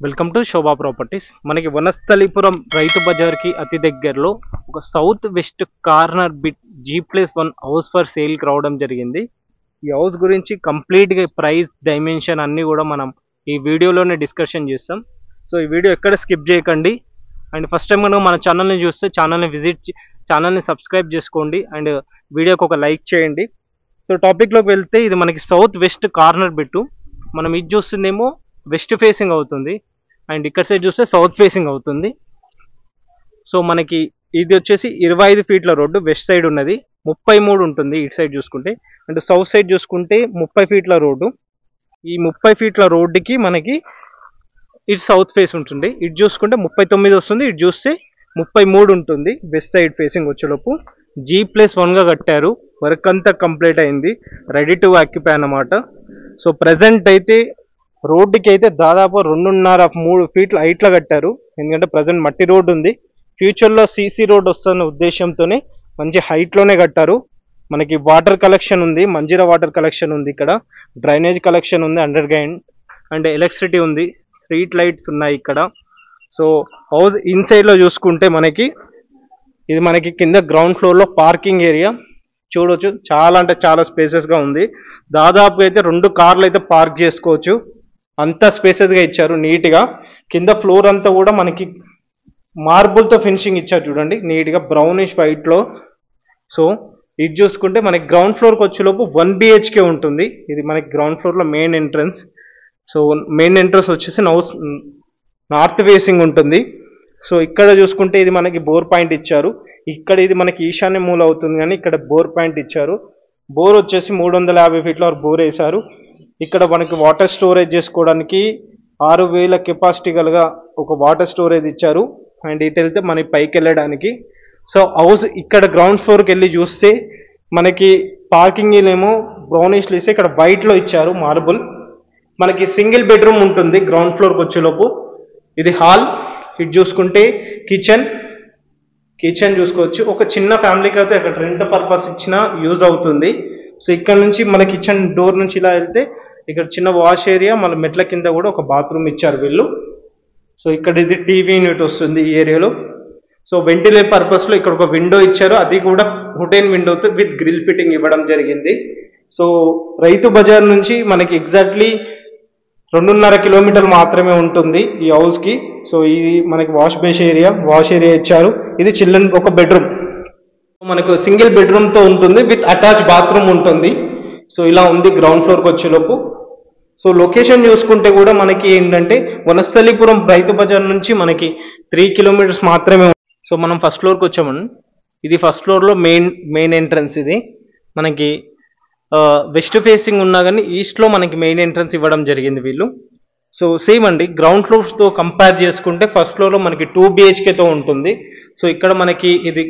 Welcome to Shobha properties. మనకి వనస్థలిపురం రైతు బజార్ కి అతి దగ్గరలో ఒక south west corner bit G+1 house for sale కి రావడం జరిగింది. ఈ హౌస్ గురించి కంప్లీట్ గా ప్రైస్, డైమెన్షన్ అన్ని కూడా మనం ఈ వీడియోలోనే డిస్కషన్ చేస్తాం. సో ఈ వీడియో ఎక్కడ స్కిప్ చేయకండి. అండ్ ఫస్ట్ టైం మనం మన ఛానల్ని చూస్తే ఛానల్ని సబ్స్క్రైబ్ చేసుకోండి అండ్ వీడియోకి ఒక లైక్ చేయండి. సో టాపిక్లోకి వెళ్తే ఇది మనకి సౌత్ వెస్ట్ కార్నర్ బిట్టు. మనం ఇది చూస్తుందేమో వెస్ట్ ఫేసింగ్ అవుతుంది అండ్ ఇక్కడ సైడ్ చూస్తే సౌత్ ఫేసింగ్ అవుతుంది. సో మనకి ఇది వచ్చేసి 25 ఫీట్ల రోడ్డు వెస్ట్ సైడ్ ఉన్నది, 33 ఉంటుంది ఇటు సైడ్ చూసుకుంటే. అండ్ సౌత్ సైడ్ చూసుకుంటే 30 ఫీట్ల రోడ్డు. ఈ 30 ఫీట్ల రోడ్డుకి మనకి ఇటు సౌత్ ఫేస్ ఉంటుంది. ఇటు చూసుకుంటే 39 వస్తుంది, ఇటు చూస్తే 33 ఉంటుంది. వెస్ట్ సైడ్ ఫేసింగ్ వచ్చేలోపు G+1గా కట్టారు. వర్క్ అంతా కంప్లీట్ అయింది, రెడీ టు ఆక్యుపై అన్నమాట. సో ప్రజెంట్ అయితే రోడ్డుకి అయితే దాదాపు 2.5-3 ఫీట్ల హైట్లో కట్టారు. ఎందుకంటే ప్రజెంట్ మట్టి రోడ్డు ఉంది, ఫ్యూచర్లో సీసీ రోడ్ వస్తున్న ఉద్దేశంతోనే మంచి హైట్లోనే కట్టారు. మనకి వాటర్ కలెక్షన్ ఉంది, మంజీరా వాటర్ కలెక్షన్ ఉంది, ఇక్కడ డ్రైనేజ్ కలెక్షన్ ఉంది, అండర్ గ్రౌండ్ అండ్ ఎలక్ట్రిసిటీ ఉంది, స్ట్రీట్ లైట్స్ ఉన్నాయి ఇక్కడ. సో హౌస్ ఇన్సైడ్లో చూసుకుంటే మనకి ఇది మనకి కింద గ్రౌండ్ ఫ్లోర్లో పార్కింగ్ ఏరియా చూడవచ్చు. చాలా అంటే చాలా స్పేసెస్గా ఉంది. దాదాపు అయితే 2 కార్లు అయితే పార్క్ చేసుకోవచ్చు, అంతా స్పేసెస్గా ఇచ్చారు నీట్గా. కింద ఫ్లోర్ అంతా కూడా మనకి మార్బుల్తో ఫినిషింగ్ ఇచ్చారు చూడండి, నీట్గా బ్రౌనిష్ వైట్లో. సో ఇది చూసుకుంటే మనకి గ్రౌండ్ ఫ్లోర్కి వచ్చేలోపు 1 BHK ఉంటుంది. ఇది మనకి గ్రౌండ్ ఫ్లోర్లో main entrance. So main entrance వచ్చేసి నార్త్ ఫేసింగ్ ఉంటుంది. సో ఇక్కడ చూసుకుంటే ఇది మనకి బోర్ పాయింట్ ఇచ్చారు. ఇక్కడ ఇది మనకి ఈశాన్య మూల అవుతుంది కానీ ఇక్కడ బోర్ పాయింట్ ఇచ్చారు. బోర్ వచ్చేసి 350 ఫీట్ల వరకు బోర్ వేశారు. ఇక్కడ మనకి వాటర్ స్టోరేజ్ చేసుకోవడానికి 6000 కెపాసిటీ గలగా ఒక వాటర్ స్టోరేజ్ ఇచ్చారు. అండ్ ఇటు వెళ్తే మనకి పైకి వెళ్ళడానికి. సో హౌస్ ఇక్కడ గ్రౌండ్ ఫ్లోర్కి వెళ్ళి చూస్తే మనకి పార్కింగ్ ఏమో బ్రౌనిష్ ఇస్తే ఇక్కడ వైట్లో ఇచ్చారు మార్బుల్. మనకి సింగిల్ బెడ్రూమ్ ఉంటుంది గ్రౌండ్ ఫ్లోర్కి వచ్చేలోపు. ఇది హాల్. ఇటు చూసుకుంటే కిచెన్ చూసుకోవచ్చు. ఒక చిన్న ఫ్యామిలీకి అయితే అక్కడ రెంట్ పర్పస్ ఇచ్చిన యూజ్ అవుతుంది. సో ఇక్కడ నుంచి మన కిచెన్ డోర్ నుంచి ఇలా వెళ్తే ఇక్కడ చిన్న వాష్ ఏరియా, మళ్ళీ మెట్ల కింద కూడా ఒక బాత్రూమ్ ఇచ్చారు వీళ్ళు. సో ఇక్కడ ఇది టీవీ యూనిట్ వస్తుంది ఈ ఏరియాలో. సో వెంటిలేట్ పర్పస్లో ఇక్కడ ఒక విండో ఇచ్చారు, అది కూడా వుడెన్ విండోతో విత్ గ్రిల్ ఫిట్టింగ్ ఇవ్వడం జరిగింది. సో రైతు బజార్ నుంచి మనకి ఎగ్జాక్ట్లీ 2.5 కిలోమీటర్లు మాత్రమే ఉంటుంది ఈ హౌస్కి. సో ఇది మనకి వాష్ ఏరియా ఇచ్చారు. ఇది చిల్డ్రన్ ఒక బెడ్రూమ్, మనకు సింగిల్ బెడ్రూమ్తో ఉంటుంది విత్ అటాచ్ బాత్రూమ్ ఉంటుంది. సో ఇలా ఉంది గ్రౌండ్ ఫ్లోర్కి వచ్చేలోపు. సో లొకేషన్ చూసుకుంటే కూడా మనకి ఏంటంటే వనస్థలిపురం రైతు బజార్ నుంచి మనకి 3 కిలోమీటర్స్ మాత్రమే. సో మనం ఫస్ట్ ఫ్లోర్కి వచ్చామండి. ఇది ఫస్ట్ ఫ్లోర్లో మెయిన్ ఎంట్రన్స్. ఇది మనకి వెస్ట్ ఫేసింగ్ ఉన్నా కానీ ఈస్ట్లో మనకి మెయిన్ ఎంట్రన్స్ ఇవ్వడం జరిగింది వీళ్ళు. సో సేమ్ అండి, గ్రౌండ్ ఫ్లోర్తో కంపేర్ చేసుకుంటే ఫస్ట్ ఫ్లోర్లో మనకి 2 BHKతో ఉంటుంది. సో ఇక్కడ మనకి ఇది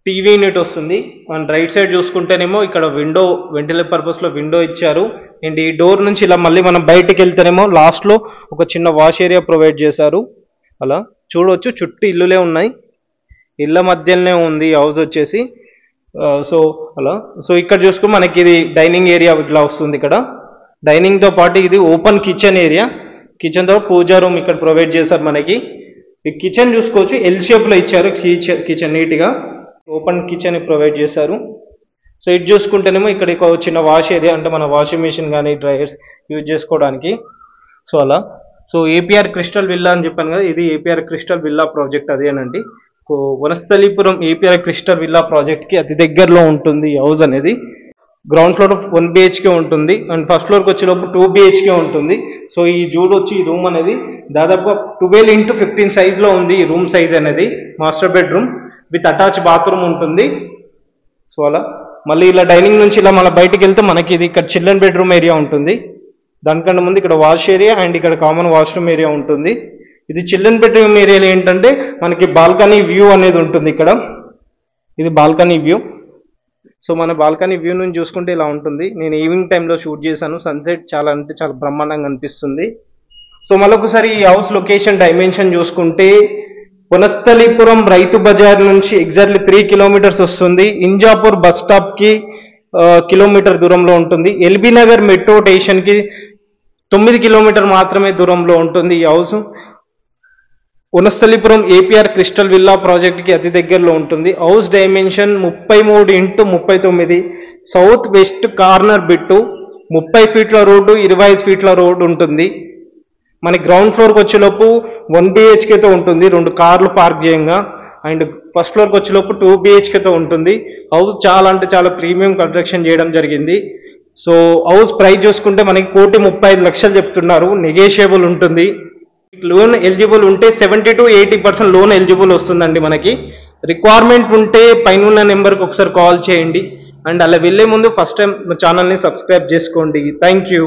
టీవీ యూనిట్ వస్తుంది. అండ్ రైట్ సైడ్ చూసుకుంటేనేమో ఇక్కడ విండో, వెంటిలేట్ పర్పస్లో విండో ఇచ్చారు. అండ్ ఈ డోర్ నుంచి ఇలా మళ్ళీ మనం బయటకు వెళ్తేనేమో లాస్ట్లో ఒక చిన్న వాష్ ఏరియా ప్రొవైడ్ చేశారు. అలా చూడవచ్చు, చుట్టూ ఇల్లులే ఉన్నాయి, ఇళ్ళ మధ్యలోనే ఉంది హౌస్ వచ్చేసి. సో అలా. సో ఇక్కడ చూసుకుని మనకి ఇది డైనింగ్ ఏరియా ఇట్లా వస్తుంది. ఇక్కడ డైనింగ్తో పాటు ఇది ఓపెన్ కిచెన్ ఏరియా, కిచెన్తో పూజా రూమ్ ఇక్కడ ప్రొవైడ్ చేశారు మనకి. ఈ కిచెన్ చూసుకోవచ్చు, ఎల్ షేప్లో ఇచ్చారు కిచెన్, నీట్గా ఓపెన్ కిచెన్ ప్రొవైడ్ చేశారు. సో ఇది చూసుకుంటేనేమో ఇక్కడ ఒక చిన్న వాష్ ఏరియా, అంటే మన వాషింగ్ మెషిన్ కానీ డ్రైయర్స్ యూజ్ చేసుకోవడానికి. సో అలా. సో APR క్రిస్టల్ విల్లా అని చెప్పాను కదా, ఇది APR క్రిస్టల్ విల్లా ప్రాజెక్ట్ అదేనండి. వనస్థలిపురం APR క్రిస్టల్ విల్లా ప్రాజెక్ట్కి అతి దగ్గరలో ఉంటుంది ఈ హౌస్ అనేది. గ్రౌండ్ ఫ్లోర్ 1 BHK ఉంటుంది అండ్ ఫస్ట్ ఫ్లోర్కి వచ్చేలోపు 2 BHK ఉంటుంది. సో ఈ చూడొచ్చు, ఈ రూమ్ అనేది దాదాపు 12x15 సైజ్లో ఉంది ఈ రూమ్ సైజ్ అనేది. Master bedroom with attach bathroom ఉంటుంది. సో అలా. మళ్ళీ ఇలా డైనింగ్ నుంచి ఇలా మన బయటికి వెళ్తే మనకి ఇది ఇక్కడ చిల్డ్రన్ బెడ్రూమ్ ఏరియా ఉంటుంది. దానికంటే ముందు ఇక్కడ వాష్ ఏరియా అండ్ ఇక్కడ కామన్ వాష్రూమ్ ఏరియా ఉంటుంది. ఇది చిల్డ్రన్ బెడ్రూమ్ ఏరియాలో ఏంటంటే మనకి బాల్కనీ వ్యూ అనేది ఉంటుంది ఇక్కడ. ఇది బాల్కనీ వ్యూ. సో మన బాల్కనీ వ్యూ నుంచి చూసుకుంటే ఇలా ఉంటుంది. నేను ఈవినింగ్ టైంలో షూట్ చేశాను, సన్సెట్ చాలా అంటే చాలా బ్రహ్మాండంగా అనిపిస్తుంది. సో మళ్ళొకసారి ఈ హౌస్ లొకేషన్ డైమెన్షన్ చూసుకుంటే వనస్థలిపురం రైతు బజార్ నుంచి ఎగ్జాక్ట్లీ 3 కిలోమీటర్స్ వస్తుంది. ఇంజాపూర్ బస్ స్టాప్కి కిలోమీటర్ దూరంలో ఉంటుంది. LB నగర్ మెట్రో స్టేషన్కి 9 కిలోమీటర్ మాత్రమే దూరంలో ఉంటుంది ఈ house. Vanasthalipuram APR crystal villa ప్రాజెక్ట్కి అతి దగ్గరలో ఉంటుంది. House dimension 33x39, south west corner bit, 30 ఫీట్ల రోడ్డు, 25 ఫీట్ల రోడ్డు ఉంటుంది. మన గ్రౌండ్ ఫ్లోర్కి వచ్చేలోపు 1 BHKతో ఉంటుంది, 2 కార్లు పార్క్ చేయంగా. అండ్ ఫస్ట్ ఫ్లోర్కి వచ్చేలోపు 2 BHKతో ఉంటుంది. హౌస్ చాలా అంటే చాలా ప్రీమియం కన్స్ట్రక్షన్ చేయడం జరిగింది. సో హౌస్ ప్రైస్ చూసుకుంటే మనకి 1,35,00,000 చెప్తున్నారు, నెగోషియబుల్ ఉంటుంది. లోన్ ఎలిజిబుల్ ఉంటే 70 to 80% లోన్ ఎలిజిబుల్ వస్తుందండి మనకి. రిక్వైర్మెంట్ ఉంటే పైన నెంబర్కి ఒకసారి కాల్ చేయండి. అండ్ అలా వెళ్ళే ముందు ఫస్ట్ టైం మా ఛానల్ని సబ్స్క్రైబ్ చేసుకోండి. Thank you.